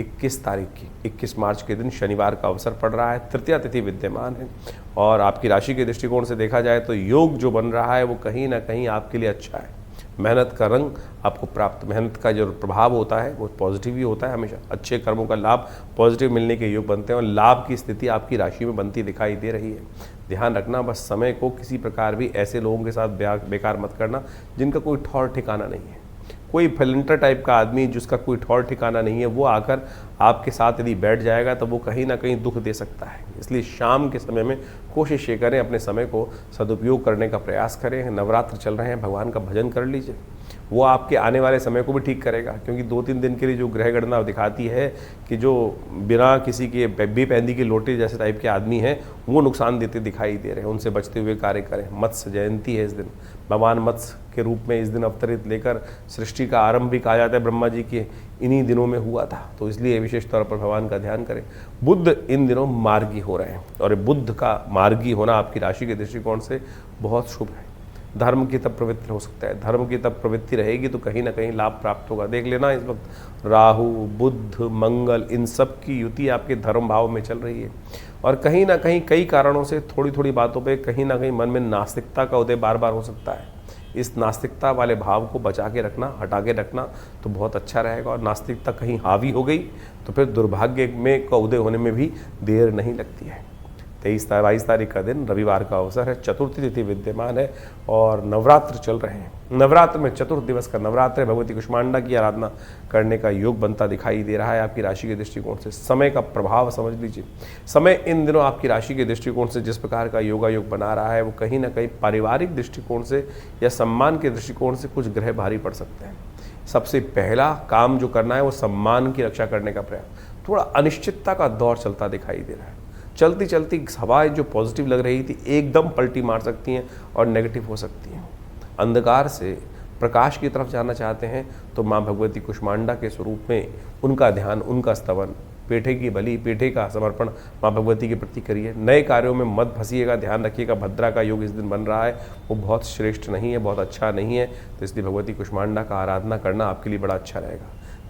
21 तारीख की 21 मार्च के दिन शनिवार का अवसर पड़ रहा है, तृतीया तिथि विद्यमान है और आपकी राशि के दृष्टिकोण से देखा जाए तो योग जो बन रहा है वो कहीं ना कहीं आपके लिए अच्छा है। मेहनत का रंग आपको प्राप्त, मेहनत का जो प्रभाव होता है वो पॉजिटिव ही होता है हमेशा। अच्छे कर्मों का लाभ पॉजिटिव मिलने के योग बनते हैं और लाभ की स्थिति आपकी राशि में बनती दिखाई दे रही है। ध्यान रखना, बस समय को किसी प्रकार भी ऐसे लोगों के साथ बेकार मत करना जिनका कोई ठौर ठिकाना नहीं है। कोई फैलेंटर टाइप का आदमी जिसका कोई ठौर ठिकाना नहीं है वो आकर आपके साथ यदि बैठ जाएगा तो वो कहीं ना कहीं दुख दे सकता है। इसलिए शाम के समय में कोशिश ये करें, अपने समय को सदुपयोग करने का प्रयास करें। नवरात्र चल रहे हैं, भगवान का भजन कर लीजिए, वो आपके आने वाले समय को भी ठीक करेगा। क्योंकि 2-3 दिन के लिए जो ग्रह गणना दिखाती है कि जो बिना किसी के बेपैंदी के लोटे जैसे टाइप के आदमी हैं वो नुकसान देते दिखाई दे रहे हैं, उनसे बचते हुए कार्य करें। मत्स्य जयंती है इस दिन, भगवान मत्स्य के रूप में इस दिन अवतरित लेकर सृष्टि का आरंभ भी कहा जाता है ब्रह्मा जी के इन्हीं दिनों में हुआ था, तो इसलिए विशेष तौर पर भगवान का ध्यान करें। बुध इन दिनों मार्गी हो रहे हैं और बुध का मार्गी होना आपकी राशि के दृष्टिकोण से बहुत शुभ है। धर्म की तब प्रवृत्ति हो सकता है, धर्म की तब प्रवृत्ति रहेगी तो कहीं ना कहीं लाभ प्राप्त होगा। देख लेना इस वक्त राहु, बुध, मंगल इन सब की युति आपके धर्म भाव में चल रही है और कहीं ना कहीं कई कारणों से थोड़ी थोड़ी बातों पे कहीं ना कहीं मन में नास्तिकता का उदय बार बार हो सकता है। इस नास्तिकता वाले भाव को बचा के रखना, हटा के रखना तो बहुत अच्छा रहेगा। और नास्तिकता कहीं हावी हो गई तो फिर दुर्भाग्य में का उदय होने में भी देर नहीं लगती है। 23-22 तारीख का दिन रविवार का अवसर है, चतुर्थी तिथि विद्यमान है और नवरात्र चल रहे हैं। नवरात्र में चतुर्थ दिवस का नवरात्र है, भगवती कुष्मांडा की आराधना करने का योग बनता दिखाई दे रहा है आपकी राशि के दृष्टिकोण से। समय का प्रभाव समझ लीजिए, समय इन दिनों आपकी राशि के दृष्टिकोण से जिस प्रकार का योगा योग बना रहा है वो कहीं ना कहीं पारिवारिक दृष्टिकोण से या सम्मान के दृष्टिकोण से कुछ ग्रह भारी पड़ सकते हैं। सबसे पहला काम जो करना है वो सम्मान की रक्षा करने का प्रयास। थोड़ा अनिश्चितता का दौर चलता दिखाई दे रहा है, चलती चलती हवाएं जो पॉजिटिव लग रही थी एकदम पलटी मार सकती हैं और नेगेटिव हो सकती हैं। अंधकार से प्रकाश की तरफ जाना चाहते हैं तो माँ भगवती कुष्मांडा के स्वरूप में उनका ध्यान, उनका स्तवन, पेठे की बलि, पेठे का समर्पण माँ भगवती के प्रति करिए। नए कार्यों में मत फंसिएगा, ध्यान रखिएगा। भद्रा का योग इस दिन बन रहा है वो बहुत श्रेष्ठ नहीं है, बहुत अच्छा नहीं है, तो इसलिए भगवती कुष्मांडा का आराधना करना आपके लिए बड़ा अच्छा रहेगा।